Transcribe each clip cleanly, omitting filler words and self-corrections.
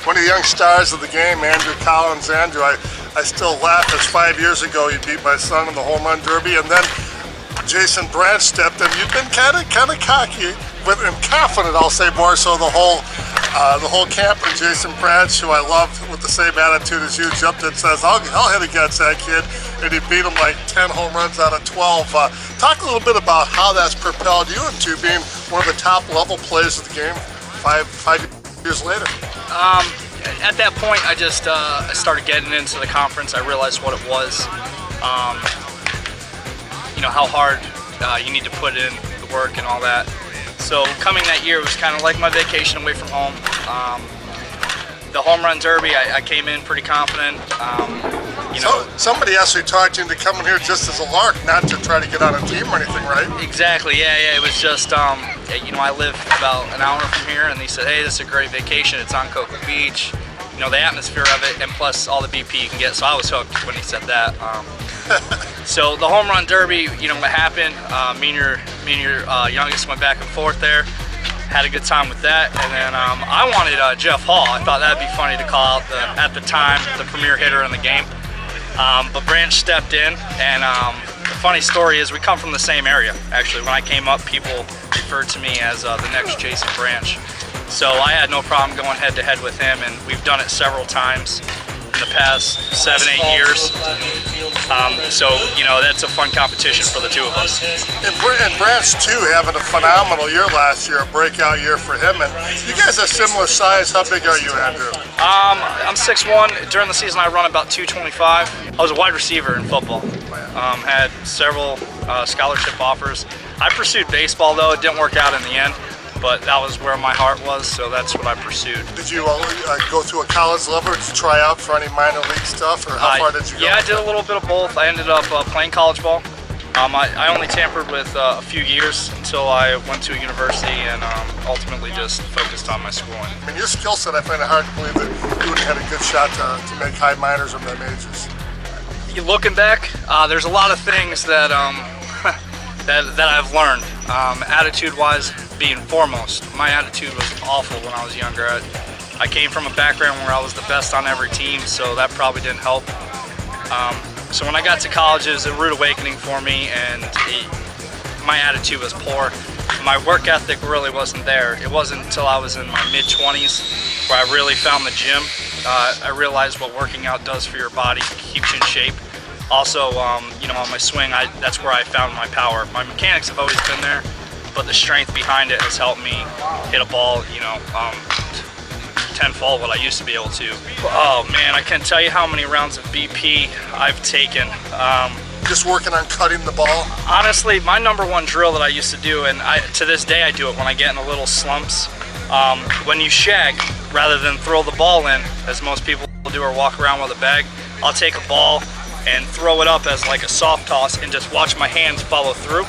one of the young stars of the game, Andrew Collins. Andrew, I still laugh as 5 years ago you beat my son in the home run derby, and then Jason Branch stepped in. You've been kind of cocky and confident, I'll say, more so the whole camp. And Jason Branch, who I love with the same attitude as you, jumped in and says, I'll hit against that kid, and he beat him like 10 home runs out of 12. Talk a little bit about how that's propelled you into being one of the top level players of the game five years later. At that point, I just I started getting into the conference. I realized what it was. You know, how hard you need to put in the work and all that. So coming that year was kind of like my vacation away from home. The home run derby, I came in pretty confident. You know, somebody actually talked you into coming here just as a lark, not to try to get on a team or anything, right? Exactly, yeah. It was just, you know, I live about an hour from here, and they said, hey, this is a great vacation. It's on Cocoa Beach. You know, the atmosphere of it, and plus all the BP you can get. So I was hooked when he said that. So the home run derby, you know, what happened? Me and your youngest went back and forth there. Had a good time with that, and then I wanted Jeff Hall. I thought that'd be funny to call out at the time the premier hitter in the game. But Branch stepped in, and the funny story is we come from the same area. Actually, when I came up, people referred to me as the next Jason Branch. So I had no problem going head to head with him, and we've done it several times in the past 7-8 years. So, you know, that's a fun competition for the two of us. And Branch, too, having a phenomenal year last year, a breakout year for him. And you guys are similar size. How big are you, Andrew? I'm 6'1". During the season, I run about 225. I was a wide receiver in football. Had several scholarship offers. I pursued baseball, though. It didn't work out in the end. But that was where my heart was, so that's what I pursued. Did you go through a college level to try out for any minor league stuff, or how far did you go? Yeah, I did a little bit of both. I ended up playing college ball. I only tampered with a few years until I went to a university and ultimately just focused on my schooling. I mean, your skill set, I find it hard to believe that you would have had a good shot to make high minors or mid majors. Looking back, there's a lot of things that that I've learned. Attitude-wise, being foremost. My attitude was awful when I was younger. I came from a background where I was the best on every team, so that probably didn't help. So when I got to college, it was a rude awakening for me, and my attitude was poor. My work ethic really wasn't there. It wasn't until I was in my mid-20s where I really found the gym. I realized what working out does for your body, keeps you in shape. Also, you know, on my swing, that's where I found my power. My mechanics have always been there, but the strength behind it has helped me hit a ball, you know, tenfold what I used to be able to. Oh man, I can't tell you how many rounds of BP I've taken. Just working on cutting the ball? Honestly, my #1 drill that I used to do, and to this day I do it when I get in a little slumps. When you shag, rather than throw the ball in, as most people do or walk around with a bag, I'll take a ball and throw it up as like a soft toss and just watch my hands follow through.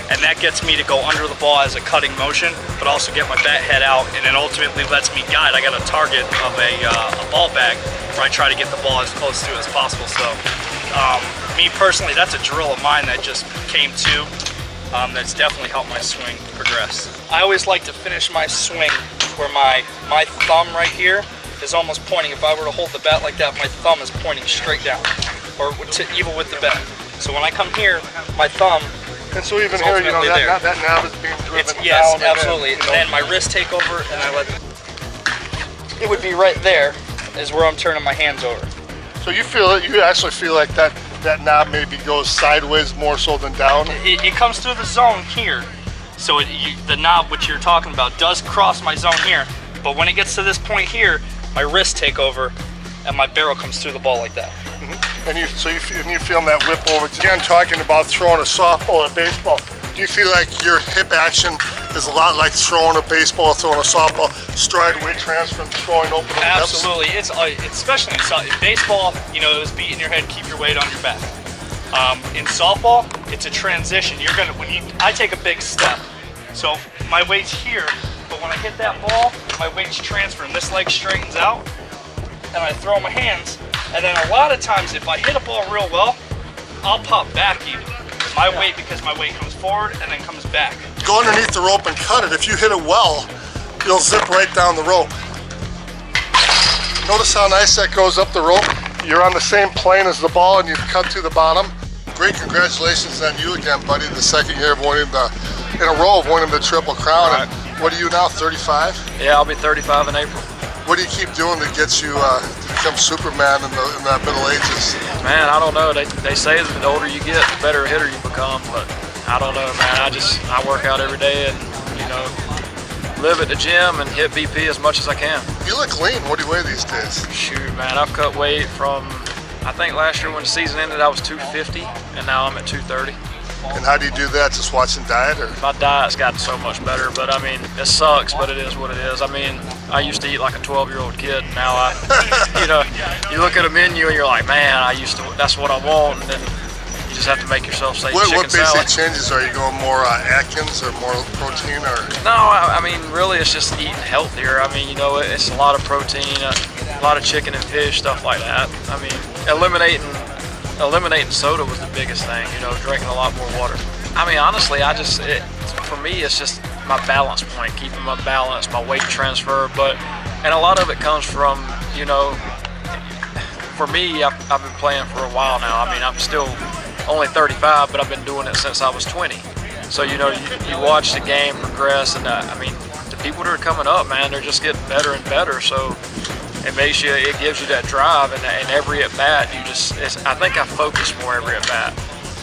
And that gets me to go under the ball as a cutting motion, but also get my bat head out, and it ultimately lets me guide. I got a target of a ball bag where I try to get the ball as close to as possible. So me personally, that's a drill of mine that just came to. That's definitely helped my swing progress. I always like to finish my swing where my thumb right here is almost pointing. If I were to hold the bat like that, my thumb is pointing straight down, or even with the bat. So when I come here, my thumb, and so even here, you know, that knob is being driven down. Yes, absolutely. And then my wrist take over, and I let it would be right there is where I'm turning my hands over. So you actually feel like that knob maybe goes sideways more so than down? It comes through the zone here. So the knob, which you're talking about, does cross my zone here. But when it gets to this point here, my wrists take over, and my barrel comes through the ball like that. And you feel that whip over. Again, talking about throwing a softball or a baseball, do you feel like your hip action is a lot like throwing a baseball, throwing a softball, stride, weight transfer, and throwing open hips? Absolutely. It's especially in baseball, you know, it was beating your head, keep your weight on your back. In softball, it's a transition. I take a big step, so my weight's here, but when I hit that ball, my weight's transferring. This leg straightens out, and I throw my hands. And then a lot of times, if I hit a ball real well, I'll pop back even. My weight, because my weight comes forward and then comes back. Go underneath the rope and cut it. If you hit it well, you'll zip right down the rope. Notice how nice that goes up the rope. You're on the same plane as the ball and you cut to the bottom. Great congratulations on you again, buddy. The second year of winning in a row of winning the Triple Crown. Right. And what are you now, 35? Yeah, I'll be 35 in April. What do you keep doing that gets you to become Superman in that middle ages? Man, I don't know. They say that the older you get, the better a hitter you become, but I don't know, man. I work out every day and, live at the gym and hit BP as much as I can. You look lean. What do you weigh these days? Shoot, man, I've cut weight from, I think last year when the season ended, I was 250, and now I'm at 230. And how do you do that? Just watching diet, or? My diet's gotten so much better, but I mean, it sucks, but it is what it is. I mean, I used to eat like a 12-year-old kid, and now you look at a menu and you're like, man, that's what I want, and then you just have to make yourself say chicken What basic salad. changes? Are you going more Atkins or more protein, or? No, I mean, really, it's just eating healthier. I mean, it's a lot of protein, a lot of chicken and fish, stuff like that. I mean, eliminating soda was the biggest thing, drinking a lot more water. I mean, honestly, for me, it's just my balance point, keeping my balance, my weight transfer, and a lot of it comes from, for me, I've been playing for a while now. I mean, I'm still only 35, but I've been doing it since I was 20. So, you watch the game progress, and I mean, the people that are coming up, man, they're just getting better and better. So it gives you that drive, and every at bat, I think I focus more every at bat.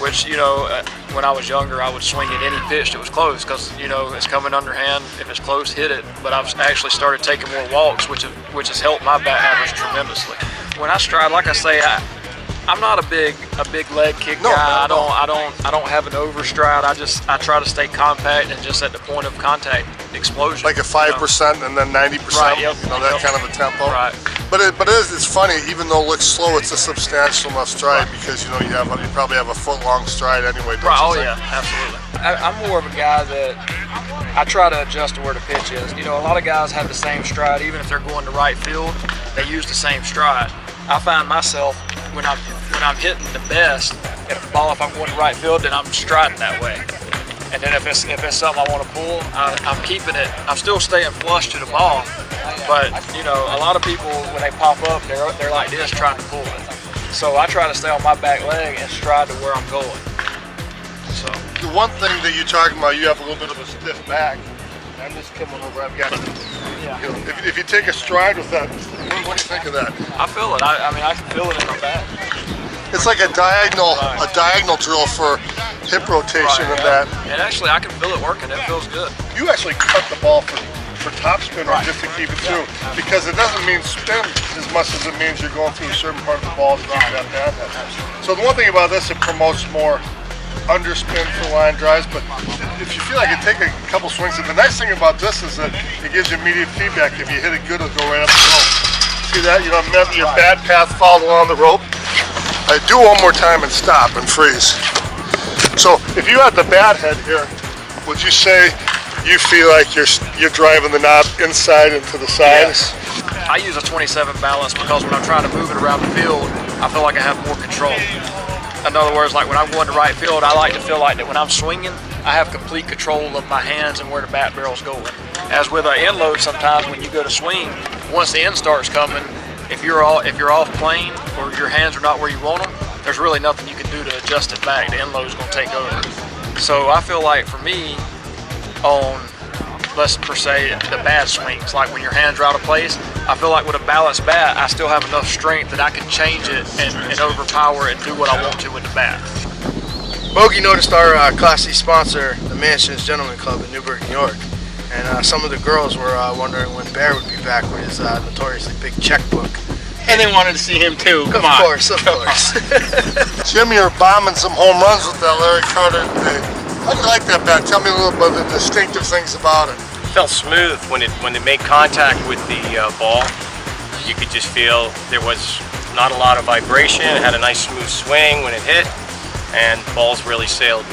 Which, when I was younger, I would swing at any pitch that was close because, it's coming underhand. If it's close, hit it. But I've actually started taking more walks, which has helped my bat average tremendously. When I stride, like I say, I'm not a big leg kick guy. No. I don't have an overstride. I try to stay compact and just at the point of contact explosion. Like a 5% and then 90%. Right, yep, that kind of a tempo. Right. But it's funny. Even though it looks slow, it's a substantial enough stride because you probably have a foot-long stride anyway. Right. Oh yeah, absolutely. I'm more of a guy that I try to adjust to where the pitch is. A lot of guys have the same stride, even if they're going to right field, they use the same stride. I find myself when I'm hitting the best, if I'm going to right field, then I'm striding that way. And then if it's something I want to pull, I'm keeping it. I'm still staying flush to the ball. But a lot of people when they pop up, they're like this trying to pull it. So I try to stay on my back leg and stride to where I'm going. So the one thing that you're talking about, you have a little bit of a stiff back. I'm just coming over. I've got. yeah, If you take a stride with that, what do you think of that? I feel it. I mean, I can feel it in my back. It's like a diagonal drill for hip rotation and that. And actually, I can feel it working. It feels good. You actually cut the ball for topspin just to keep it through, because it doesn't mean spin as much as it means you're going through a certain part of the ball to keep that bad. So the one thing about this, it promotes more underspin for line drives, but if you feel like it, take a couple swings. And the nice thing about this is that it gives you immediate feedback. If you hit it good, it'll go right up the rope. See that? Your bad path followed along the rope. I do one more time and stop and freeze. So if you had the bat head here, would you say you feel like you're driving the knob inside and to the sides? Yes. I use a 27 balance because when I'm trying to move it around the field, I feel like I have more control. In other words, like when I'm going to right field, I like to feel like that when I'm swinging, I have complete control of my hands and where the bat barrel's going. As with an end load, sometimes when you go to swing, once the end starts coming, if you're off plane or your hands are not where you want them, there's really nothing you can do to adjust it back. The end load's going to take over. So I feel like for me, on let's per se the bad swings, like when your hands are out of place, I feel like with a balanced bat, I still have enough strength that I can change it and overpower and do what I want to with the bat. Bogey noticed our Class C sponsor, the Mansions Gentleman Club in Newburgh, New York, and some of the girls were wondering when Bear would be back with his notoriously big checkbook. And they wanted to see him too. Of course. Jim, you're bombing some home runs with that Larry Carter today. How do you like that bat? Tell me a little bit of the distinctive things about it. It felt smooth when it made contact with the ball. You could just feel there was not a lot of vibration. It had a nice smooth swing when it hit, and balls really sailed.